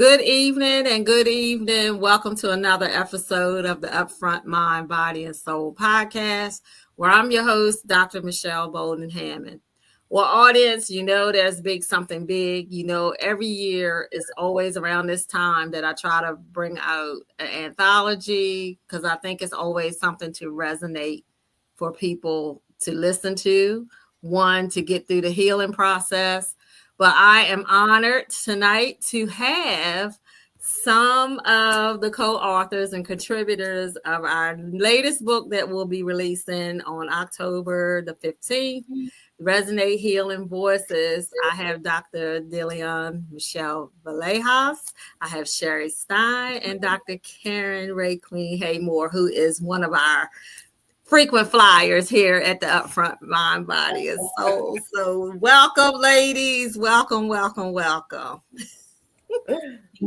Good evening and good evening. Welcome to another episode of the Upfront Mind, Body, and Soul podcast, where I'm your host, Dr. Michelle Boulden Hammond. Well, audience, you know there's something big. You know, every year is always around this time that I try to bring out an anthology because I think it's always something to resonate for people to listen to, one, to get through the healing process. But I am honored tonight to have some of the co-authors and contributors of our latest book that we'll be releasing on October the 15th, Resonate Healing Voices. I have Dr. Dillian Michelle Villejas. I have Sherry Stein and Dr. Karen Ray Queen Haymore, who is one of our frequent flyers here at the Upfront Mind, Body, and Soul. So welcome, ladies. Welcome, welcome, welcome.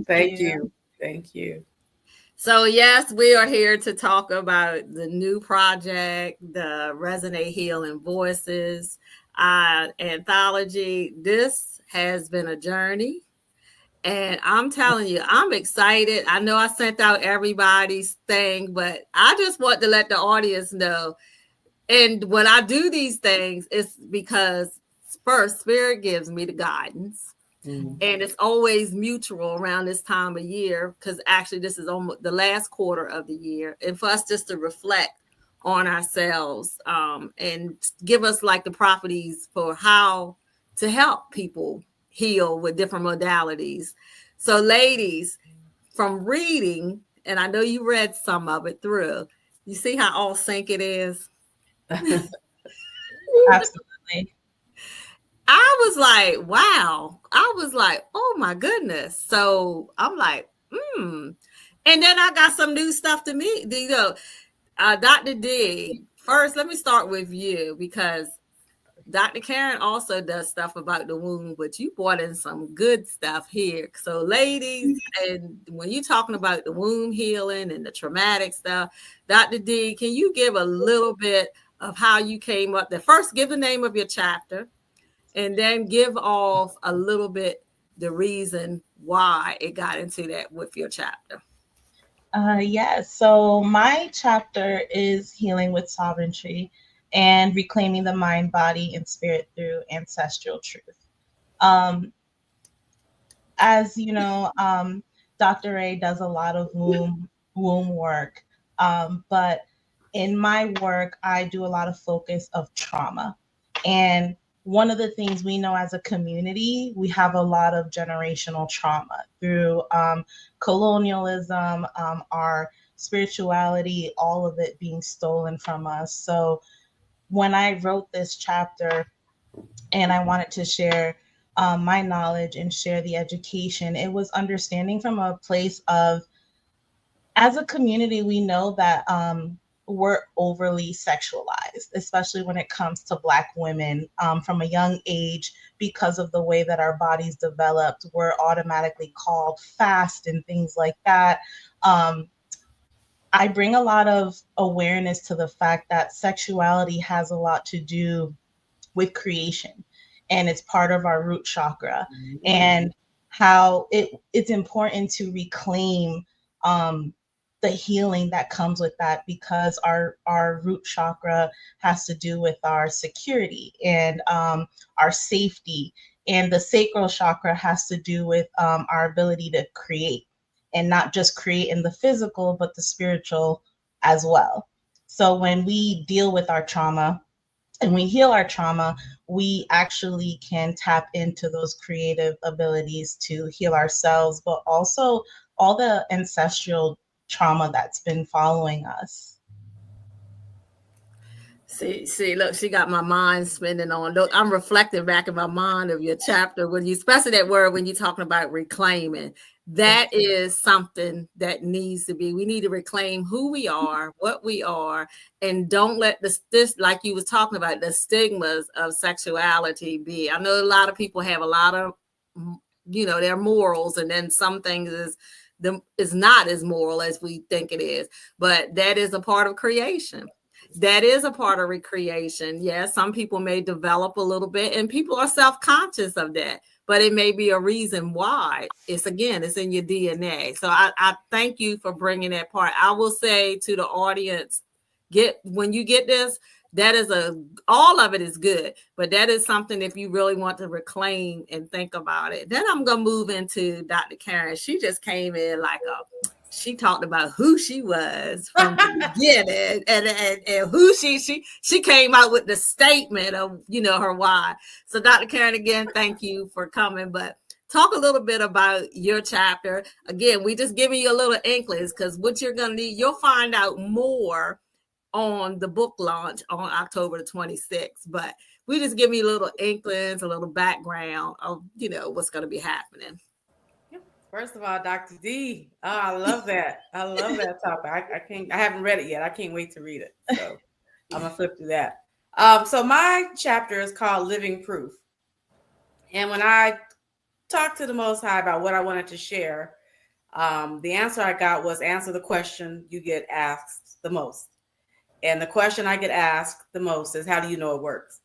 Thank you. Thank you. So yes, we are here to talk about the new project, the Resonate Healing Voices anthology. This has been a journey. And I'm telling you, I'm excited. I know I sent out everybody's thing, but I just want to let the audience know. And when I do these things, it's because first, Spirit gives me the guidance. Mm-hmm. And it's always mutual around this time of year, because actually this is almost the last quarter of the year. And for us just to reflect on ourselves and give us like the properties for how to help people heal with different modalities. So ladies, from reading, and I know you read some of it through, you see how all sync it is? Absolutely. I was like, wow. I was like, oh my goodness. So I'm like, And then I got some new stuff to me. You know, Dr. D, first, let me start with you, because Dr. Karen also does stuff about the womb, but you brought in some good stuff here. So ladies, and when you're talking about the womb healing and the traumatic stuff, Dr. D, can you give a little bit of how you came up there? First, give the name of your chapter, and then give off a little bit the reason why it got into that with your chapter. Yes. So my chapter is Healing with Sovereignty and Reclaiming the Mind, Body, and Spirit through Ancestral Truth. As you know, Dr. Ray does a lot of womb work, but in my work, I do a lot of focus of trauma. And one of the things we know as a community, we have a lot of generational trauma through colonialism, our spirituality, all of it being stolen from us. So when I wrote this chapter and I wanted to share my knowledge and share the education, it was understanding from a place of, as a community, we know that we're overly sexualized, especially when it comes to Black women from a young age. Because of the way that our bodies developed, we're automatically called fast and things like that. I bring a lot of awareness to the fact that sexuality has a lot to do with creation, and it's part of our root chakra, and how it's important to reclaim the healing that comes with that, because our root chakra has to do with our security and our safety, and the sacral chakra has to do with our ability to create, and not just create in the physical, but the spiritual as well. So when we deal with our trauma and we heal our trauma, we actually can tap into those creative abilities to heal ourselves, but also all the ancestral trauma that's been following us. See, look, she got my mind spinning on. I'm reflecting back in my mind of your chapter when you, especially that word when you're talking about reclaiming. That is something that needs to be. We need to reclaim who we are, what we are, and don't let this, like you was talking about, the stigmas of sexuality be. I know a lot of people have a lot of, their morals, and then some things is not as moral as we think it is. But that is a part of creation. That is a part of recreation. Yes, some people may develop a little bit, and people are self-conscious of that. but it may be a reason why. It's in your DNA. So I thank you for bringing that part. I will say to the audience, when you get this, that is all of it is good, but that is something if you really want to reclaim and think about it. Then I'm gonna move into Dr. Karen. She just came in she talked about who she was from the beginning and who she came out with the statement of, her why. So Dr. Karen, again, thank you for coming, but talk a little bit about your chapter. Again, we just giving you a little inklings, because what you're going to need, you'll find out more on the book launch on October the 26th, but we just give you a little inklings, a little background of, what's going to be happening. First of all, Dr. D, I love that. I love that topic. I haven't read it yet. I can't wait to read it. So I'm gonna flip through that. So my chapter is called Living Proof. And when I talked to the Most High about what I wanted to share, the answer I got was answer the question you get asked the most. And the question I get asked the most is, how do you know it works?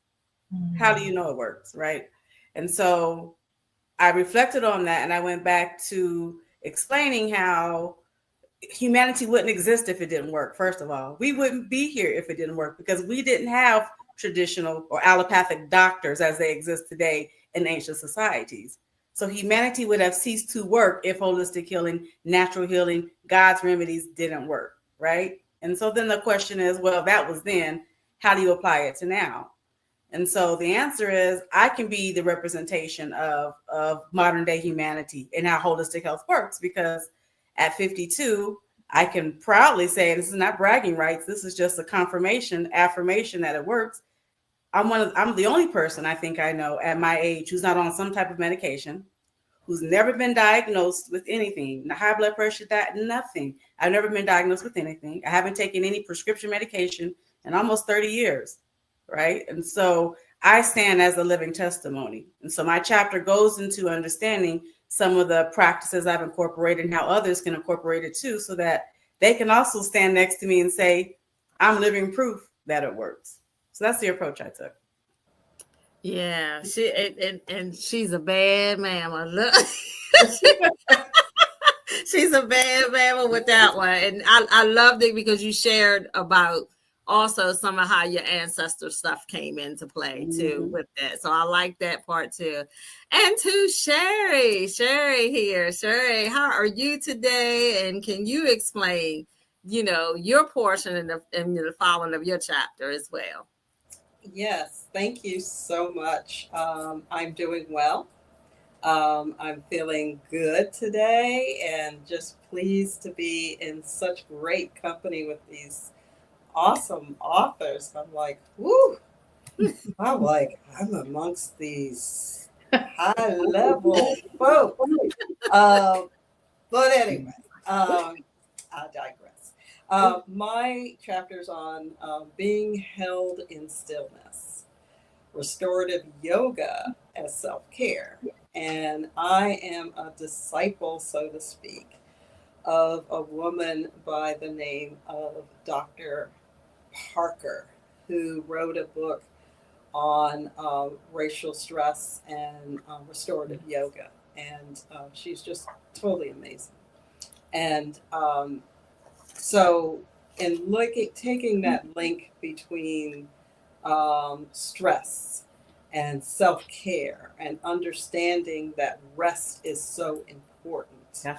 How do you know it works, right? And so I reflected on that, and I went back to explaining how humanity wouldn't exist if it didn't work. First of all, we wouldn't be here if it didn't work, because we didn't have traditional or allopathic doctors as they exist today in ancient societies. So humanity would have ceased to work if holistic healing, natural healing, God's remedies didn't work, right? And so then the question is, well, that was then, how do you apply it to now? And so the answer is, I can be the representation of modern day humanity and how holistic health works, because at 52, I can proudly say, and this is not bragging rights, this is just a affirmation that it works. I'm the only person I think I know at my age who's not on some type of medication, who's never been diagnosed with anything, high blood pressure, nothing. I've never been diagnosed with anything. I haven't taken any prescription medication in almost 30 years, right? And so I stand as a living testimony. And so my chapter goes into understanding some of the practices I've incorporated and how others can incorporate it too, so that they can also stand next to me and say, I'm living proof that it works. So that's the approach I took. Yeah, she's a bad mama. She's a bad mama with that one. And I loved it because you shared about also some of how your ancestor stuff came into play too with that. So I like that part too. And to Sherry here. Sherry, how are you today? And can you explain, your portion in the following of your chapter as well? Yes, thank you so much. I'm doing well. I'm feeling good today and just pleased to be in such great company with these awesome authors. I'm like, whoo! I'm amongst these high level folks. But anyway, I digress. My chapter's on being held in stillness, restorative yoga as self-care. And I am a disciple, so to speak, of a woman by the name of Dr. Parker, who wrote a book on racial stress and restorative yoga. And she's just totally amazing. And so in taking that link between stress and self-care and understanding that rest is so important,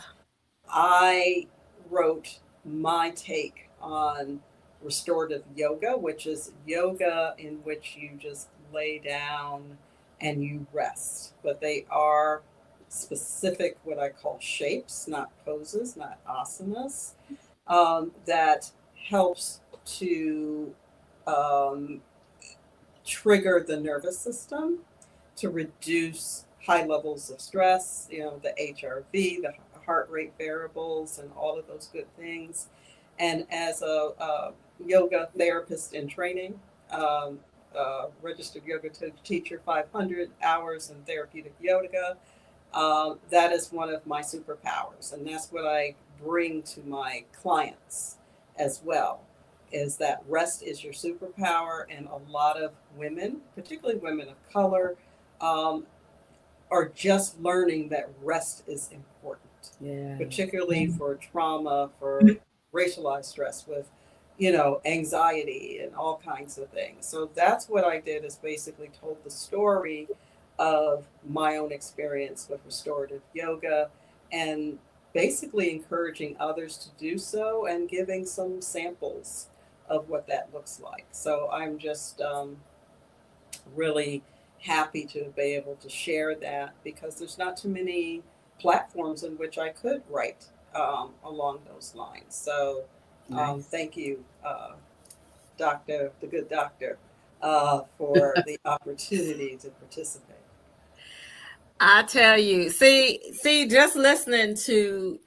I wrote my take on restorative yoga, which is yoga in which you just lay down and you rest. But they are specific, what I call shapes, not poses, not asanas, that helps to trigger the nervous system to reduce high levels of stress, the HRV, the heart rate variables, and all of those good things. And as a yoga therapist in training, registered yoga teacher, 500 hours in therapeutic yoga, that is one of my superpowers. And that's what I bring to my clients as well, is that rest is your superpower. And a lot of women, particularly women of color, are just learning that rest is important, Yeah. particularly for trauma, for racialized stress with, anxiety and all kinds of things. So that's what I did, is basically told the story of my own experience with restorative yoga, and basically encouraging others to do so and giving some samples of what that looks like. So I'm just really happy to be able to share that, because there's not too many platforms in which I could write along those lines. So Nice. thank you, the good doctor, for the opportunity to participate. I tell you, see, just listening to,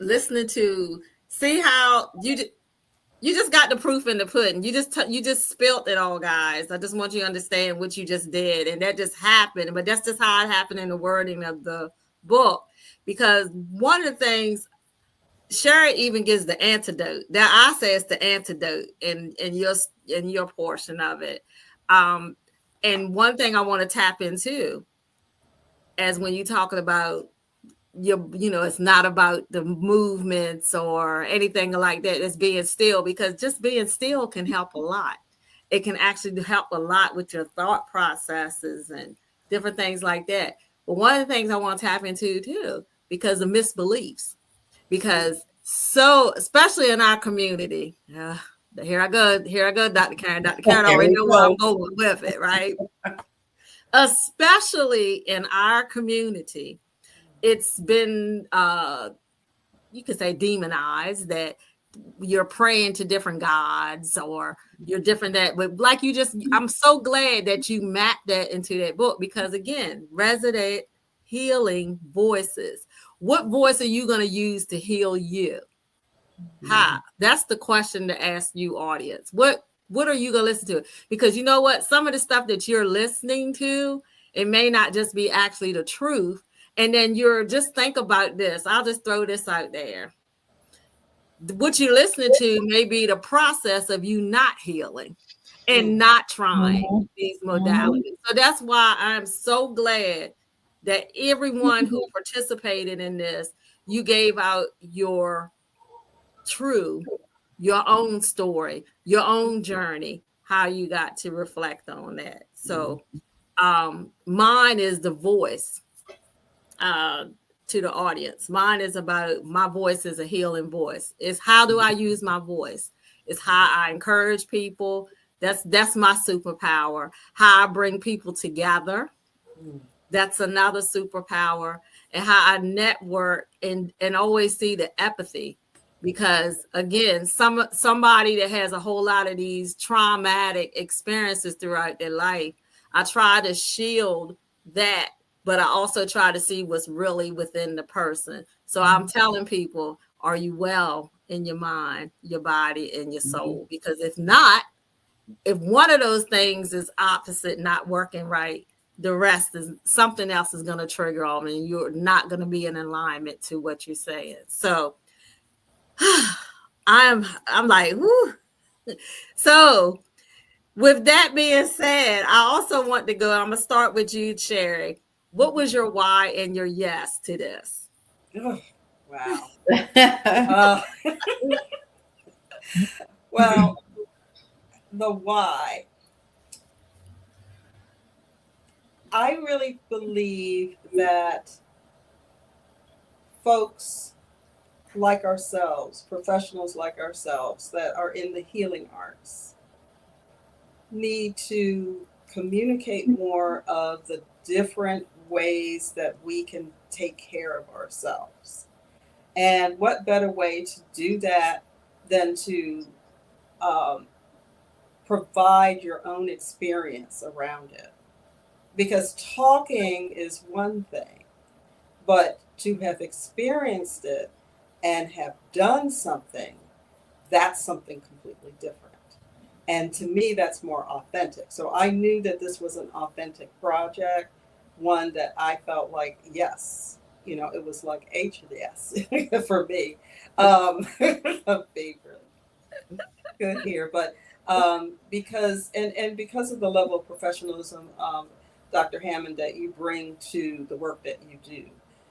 see how you just got the proof in the pudding. You just spilled it all, guys. I just want you to understand what you just did, and that just happened. But that's just how it happened in the wording of the book, because one of the things Sherry even gives the antidote. That I say it's the antidote in your portion of it. And one thing I want to tap into, as when you're talking about it's not about the movements or anything like that. It's being still, because just being still can help a lot. It can actually help a lot with your thought processes and different things like that. But one of the things I want to tap into too, because of misbeliefs, because so, especially in our community, here I go, Dr. Karen. Dr. Karen already know where I'm going with it, right? Especially in our community, it's been you could say demonized, that you're praying to different gods or you're different that, but like I'm so glad that you mapped that into that book, because again, Resonate Healing Voices. What voice are you going to use to heal you? How? That's the question to ask you, audience. What are you going to listen to? Because you know what? Some of the stuff that you're listening to, it may not just be actually the truth. And then just think about this. I'll just throw this out there. What you're listening to may be the process of you not healing and not trying these modalities. So that's why I'm so glad that everyone who participated in this, you gave out your own story, your own journey, how you got to reflect on that. So mine is the voice to the audience. Mine is about, my voice is a healing voice. It's how do I use my voice? It's how I encourage people. That's my superpower. How I bring people together. That's another superpower. And how I network and always see the empathy. Because again, somebody that has a whole lot of these traumatic experiences throughout their life, I try to shield that, but I also try to see what's really within the person. So I'm telling people, are you well in your mind, your body, and your soul? Because if not, if one of those things is opposite, not working right, the rest is something else is going to trigger on, and you're not going to be in alignment to what you're saying. So I'm like, whoo. So with that being said, I also want to go, I'm going to start with you, Sherry. What was your why and your yes to this? Oh, wow. Well, the why. I really believe that folks like ourselves, professionals like ourselves that are in the healing arts, need to communicate more of the different ways that we can take care of ourselves. And what better way to do that than to provide your own experience around it? Because talking is one thing, but to have experienced it and have done something, that's something completely different. And to me, that's more authentic. So I knew that this was an authentic project, one that I felt like, yes, it was like yes for me. Favorite. Good here. But because of the level of professionalism, Dr. Hammond, that you bring to the work that you do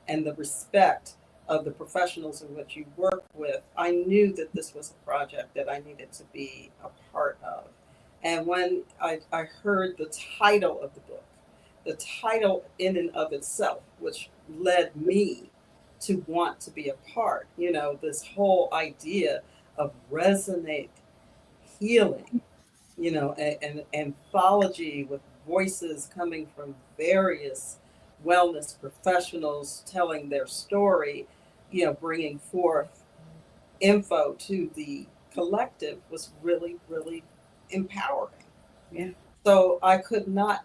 and the respect of the professionals in which you work with, I knew that this was a project that I needed to be a part of. And when I heard the title of the book, the title in and of itself, which led me to want to be a part, this whole idea of Resonate Healing, an anthology with voices coming from various wellness professionals telling their story, bringing forth info to the collective was really, really empowering. Yeah. So I could not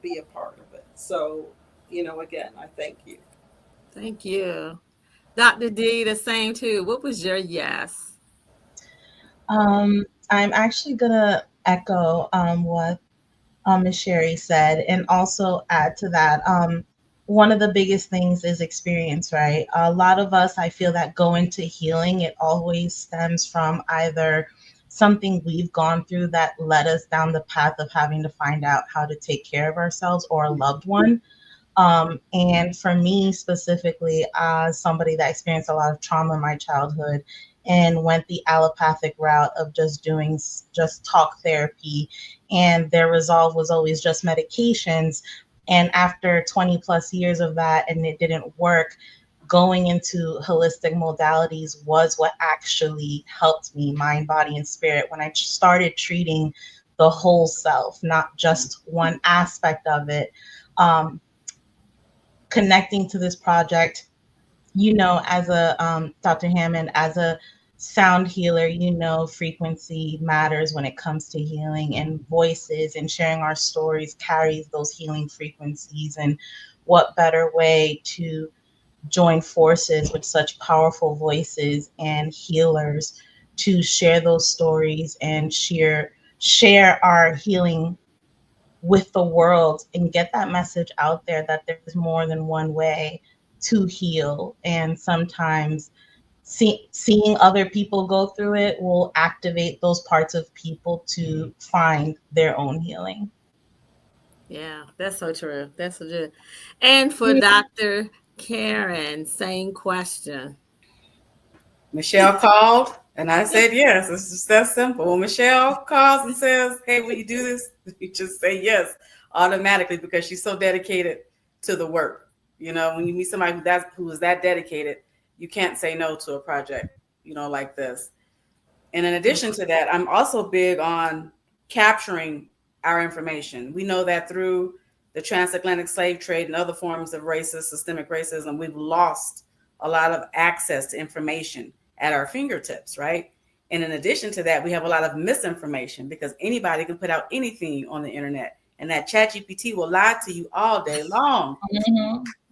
be a part of it. So, again, I thank you. Thank you. Dr. D, the same too. What was your yes? I'm actually going to echo what Ms. Sherry said, and also add to that. One of the biggest things is experience, right? A lot of us, I feel, that go into healing, it always stems from either something we've gone through that led us down the path of having to find out how to take care of ourselves or a loved one. And for me specifically, as somebody that experienced a lot of trauma in my childhood and went the allopathic route of just doing just talk therapy, and their resolve was always just medications. And after 20 plus years of that and it didn't work, going into holistic modalities was what actually helped me, mind, body, and spirit, when I started treating the whole self, not just one aspect of it. Connecting to this project, as a Dr. Hammond, as a sound healer, frequency matters when it comes to healing, and voices and sharing our stories carries those healing frequencies. And what better way to join forces with such powerful voices and healers to share those stories and share our healing with the world and get that message out there that there's more than one way to heal. And sometimes seeing other people go through it will activate those parts of people to find their own healing. Yeah, that's so true. That's so good. And for Dr. Karen, same question. Michelle called and I said yes. It's just that simple. When Michelle calls and says, hey, will you do this? You just say yes automatically, because she's so dedicated to the work. When you meet somebody who is that dedicated, you can't say no to a project, like this. And in addition to that, I'm also big on capturing our information. We know that through the transatlantic slave trade and other forms of systemic racism, we've lost a lot of access to information at our fingertips, right? And in addition to that, we have a lot of misinformation, because anybody can put out anything on the internet, and that ChatGPT will lie to you all day long,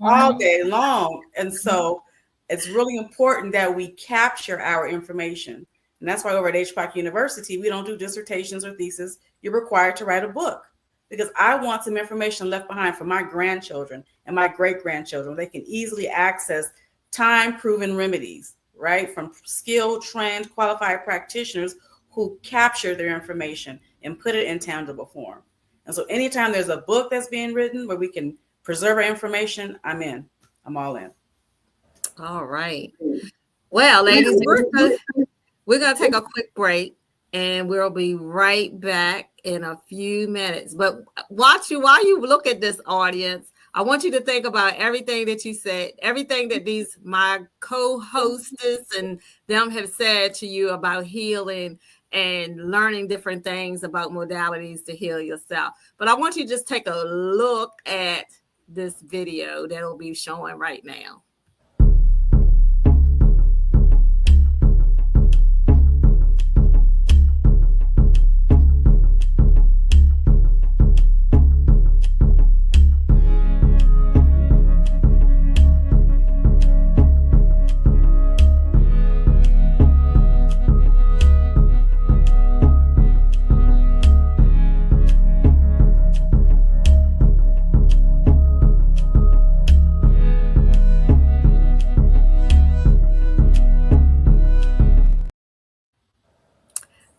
all day long. And so it's really important that we capture our information. And that's why over at HPOC University, we don't do dissertations or theses. You're required to write a book, because I want some information left behind for my grandchildren and my great-grandchildren. They can easily access time-proven remedies, right, from skilled, trained, qualified practitioners who capture their information and put it in tangible form. And so anytime there's a book that's being written where we can preserve our information, I'm in. I'm all in. All right. Well, ladies, we're going to take a quick break, and we'll be right back in a few minutes. But while you look at this, audience, I want you to think about everything that you said, everything that my co-hostess and them have said to you about healing and learning different things about modalities to heal yourself. But I want you to just take a look at this video that will be showing right now.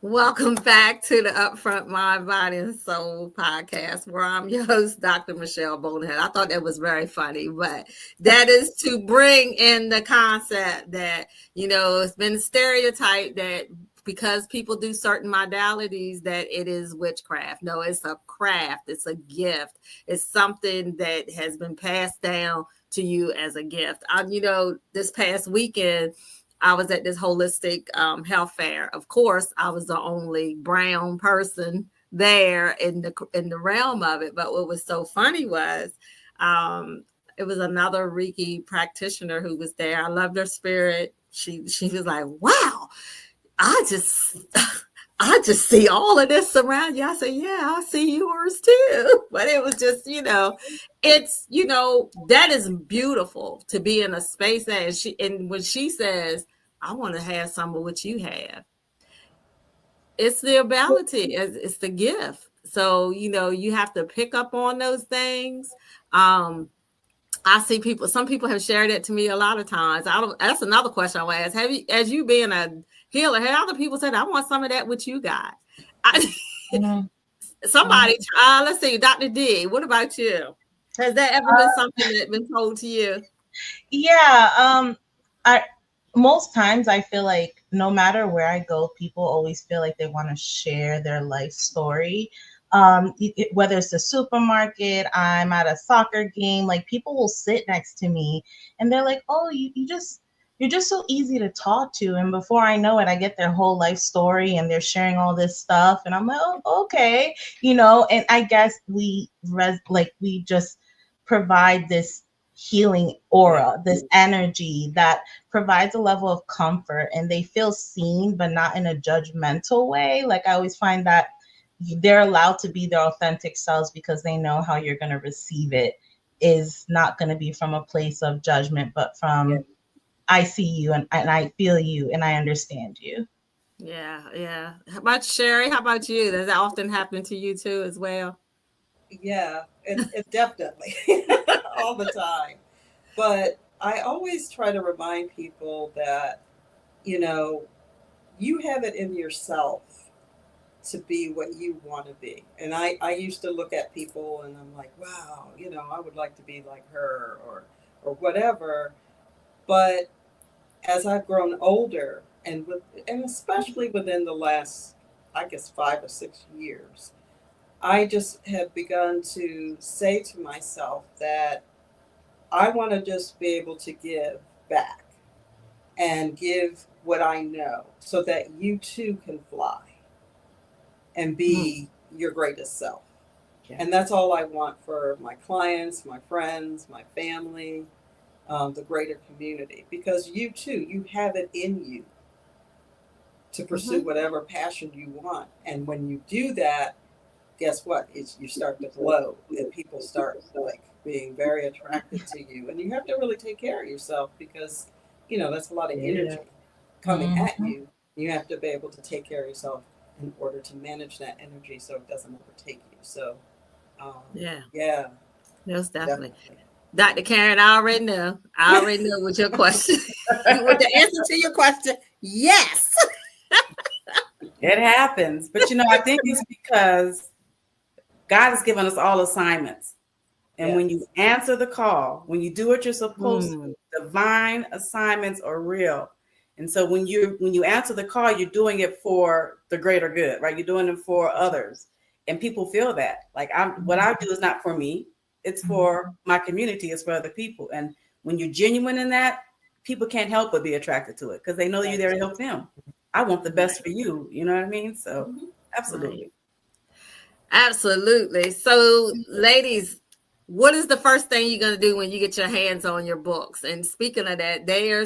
Welcome back to the Upfront Mind, Body, and Soul podcast, where I'm your host, Dr. Michelle Boulden Hammond. I thought that was very funny, but that is to bring in the concept that, it's been stereotyped that because people do certain modalities that it is witchcraft. No, it's a craft. It's a gift. It's something that has been passed down to you as a gift. This past weekend, I was at this holistic health fair. Of course, I was the only brown person there in the realm of it. But what was so funny was it was another Reiki practitioner who was there. I loved her spirit. She was like, "Wow, I just see all of this around you." I said, "Yeah, I see yours too." But it was just, it's, that is beautiful to be in a space that and when she says, "I want to have some of what you have," it's the ability, it's the gift. So, you have to pick up on those things. I see some people have shared it to me a lot of times. That's another question I'll ask. As you being a healer, have other people said, "I want some of that what you got"? Somebody, let's see, Dr. D, what about you? Has that ever been something that's been told to you? Yeah. Most times I feel like no matter where I go, people always feel like they want to share their life story. Whether it's the supermarket, I'm at a soccer game, like people will sit next to me and they're like, "Oh, you're just so easy to talk to." And before I know it, I get their whole life story and they're sharing all this stuff. And I'm like, "Oh, okay." And I guess we just provide this healing aura, this energy that provides a level of comfort, and they feel seen, but not in a judgmental way. Like I always find that they're allowed to be their authentic selves because they know how you're going to receive it is not going to be from a place of judgment, but from I see you and I feel you and I understand you. Yeah. How about Sherry? How about you? Does that often happen to you too as well? Yeah, it definitely all the time. But I always try to remind people that, you know, you have it in yourself to be what you want to be. And I used to look at people and I'm like, wow, I would like to be like her or whatever. But as I've grown older and especially within the last, I guess, 5 or 6 years, I just have begun to say to myself that I want to just be able to give back and give what I know so that you too can fly and be your greatest self. Yeah. And that's all I want for my clients, my friends, my family, the greater community, because you too, you have it in you to pursue whatever passion you want. And when you do that, guess what? You start to glow and people start like being very attracted to you. And you have to really take care of yourself because, that's a lot of energy coming at you. You have to be able to take care of yourself in order to manage that energy so it doesn't overtake you. So, yeah. Most definitely. Dr. Karen, I already know what your question, what the answer to your question. Yes. It happens. But, I think it's because God has given us all assignments. And when you answer the call, when you do what you're supposed to, divine assignments are real. And so when you answer the call, you're doing it for the greater good, right? You're doing it for others. And people feel that. Like what I do is not for me. It's for my community. It's for other people. And when you're genuine in that, people can't help but be attracted to it because they know you're there to help them. I want the best for you. You know what I mean? So absolutely. Right. Absolutely. So ladies, what is the first thing you're going to do when you get your hands on your books? And speaking of that, they're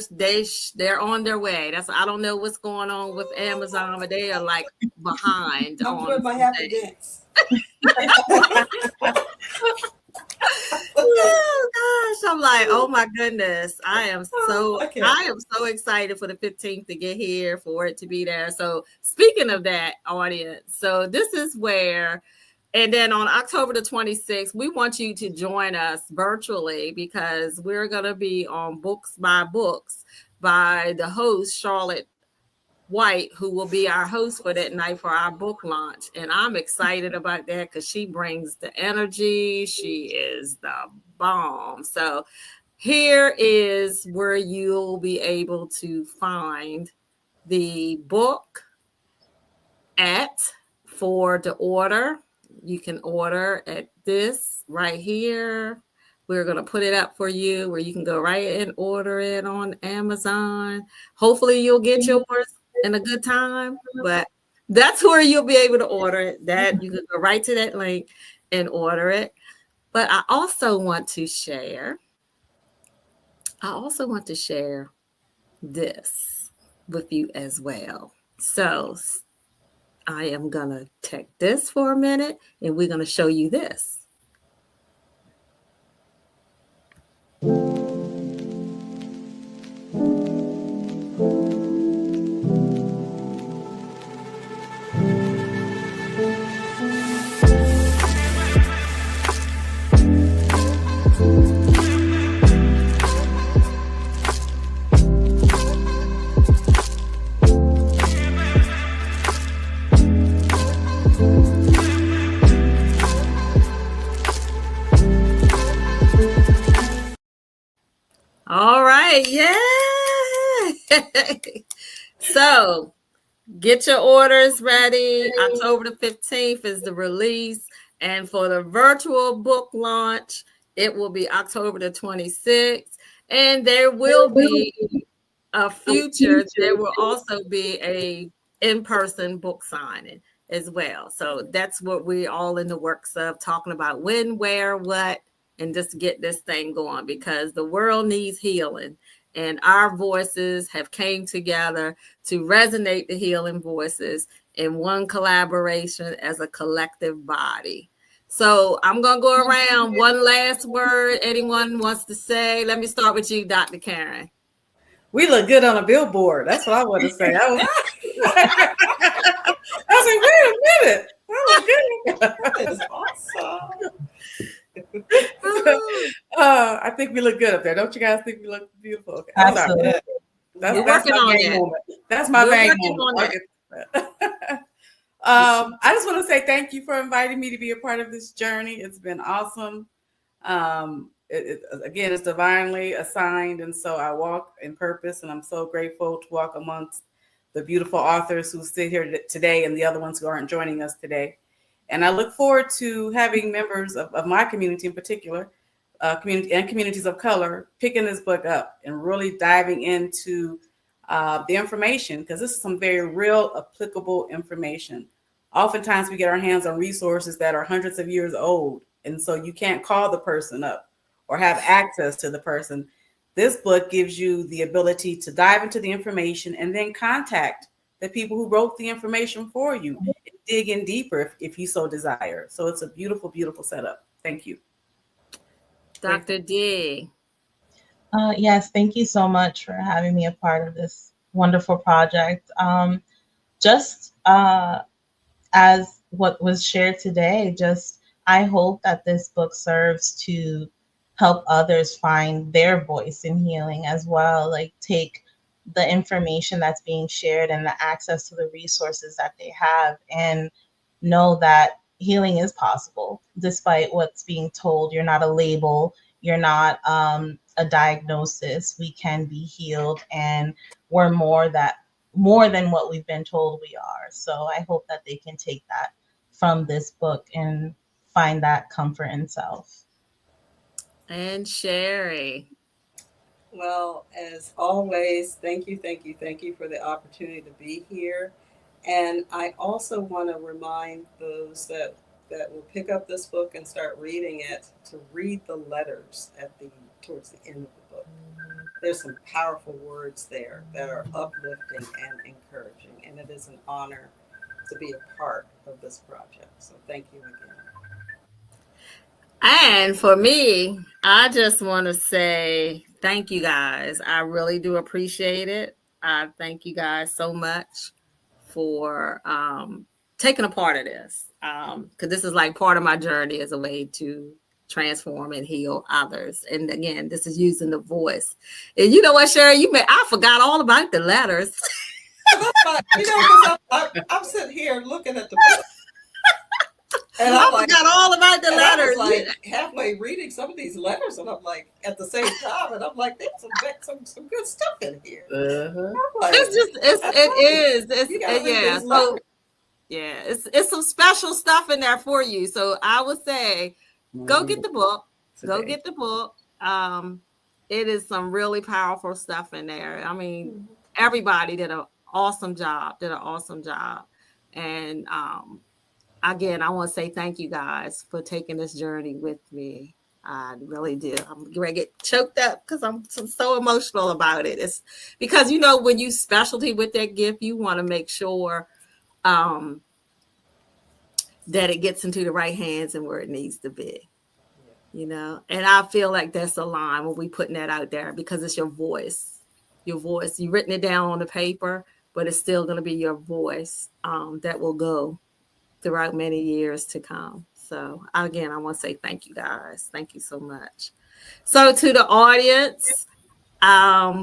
on their way. I don't know what's going on with Amazon, but they are like behind. I'm doing my happy dance. Oh gosh, I'm like, oh my goodness, I am so excited for the 15th to get here, for it to be there. So speaking of that, audience, so this is where. And then on October the 26th, we want you to join us virtually because we're going to be on Books by Books by the host, Charlotte White, who will be our host for that night for our book launch. And I'm excited about that because she brings the energy. She is the bomb. So here is where you'll be able to find the book for the order. You can order at this right here. We're going to put it up for you where you can go right and order it on Amazon. Hopefully you'll get yours in a good time, but that's where you'll be able to order it. That you can go right to that link and order it. But I also want to share this with you as well. So I am going to take this for a minute and we're going to show you this. All right. Yeah. So get your orders ready. October the 15th is the release. And for the virtual book launch, it will be October the 26th. And there will be a future. There will also be a in-person book signing as well. So that's what we're all in the works of, talking about when, where, what, and just get this thing going because the world needs healing. And our voices have came together to resonate the healing voices in one collaboration as a collective body. So I'm going to go around. One last word anyone wants to say. Let me start with you, Dr. Karen. We look good on a billboard. That's what I want to say. I was like, wait a minute. That is awesome. I think we look good up there. Don't you guys think we look beautiful? Okay. Absolutely. That's working my on main that. moment. That's my main working moment. on I just want to say thank you for inviting me to be a part of this journey. It's been awesome. Again, it's divinely assigned, and so I walk in purpose, and I'm so grateful to walk amongst the beautiful authors who sit here today and the other ones who aren't joining us today. And I look forward to having members of my community in particular, communities of color, picking this book up and really diving into the information, because this is some very real, applicable information. Oftentimes we get our hands on resources that are hundreds of years old, and so you can't call the person up or have access to the person. This book gives you the ability to dive into the information and then contact the people who wrote the information for you and dig in deeper if you so desire. So it's a beautiful, beautiful setup. Thank you. Dr. D. Yes, thank you so much for having me a part of this wonderful project. Just as what was shared today, I hope that this book serves to help others find their voice in healing as well. Like, take the information that's being shared and the access to the resources that they have and know that healing is possible despite what's being told. You're not a label, you're not a diagnosis. We can be healed, and we're more than what we've been told we are. So I hope that they can take that from this book and find that comfort in self. And Sherry. Well, as always, thank you for the opportunity to be here. And I also want to remind those that will pick up this book and start reading it to read the letters towards the end of the book. There's some powerful words there that are uplifting and encouraging, and it is an honor to be a part of this project. So thank you again. And for me, I just want to say thank you guys. I really do appreciate it. I thank you guys so much for taking a part of this, because this is like part of my journey as a way to transform and heal others. And again, this is using the voice. And you know what, Sherry, I forgot all about the letters. Because I'm sitting here looking at the book. And I I'm like, forgot all about the and letters. I was like halfway reading some of these letters, and I'm like, at the same time, and I'm like, there's some good stuff in here. I'm like, Yeah. So yeah, it's some special stuff in there for you. So I would say, go get the book. Go get the book. It is some really powerful stuff in there. I mean, everybody did an awesome job. And again, I want to say thank you guys for taking this journey with me. I really do. I'm going to get choked up because I'm so emotional about it. It's because, when you specialty with that gift, you want to make sure that it gets into the right hands and where it needs to be. And I feel like that's a line when we putting that out there, because it's your voice. You've written it down on the paper, but it's still going to be your voice that will go throughout many years to come. So again, I want to say thank you guys. Thank you so much. So to the audience,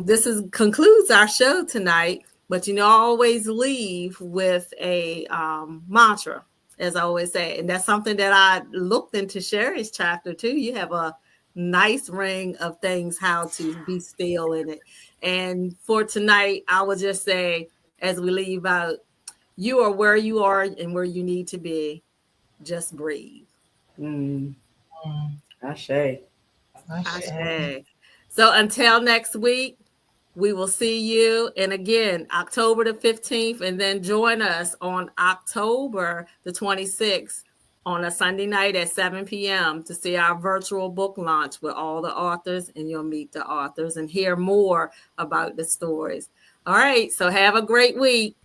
this concludes our show tonight, but I always leave with a mantra, as I always say. And that's something that I looked into Sherry's chapter too. You have a nice ring of things, how to be still in it. And for tonight, I would just say, as we leave out, you are where you are and where you need to be. Just breathe. Ashe. So until next week, we will see you. And again, October the 15th, and then join us on October the 26th on a Sunday night at 7 p.m. to see our virtual book launch with all the authors, and you'll meet the authors and hear more about the stories. All right. So have a great week.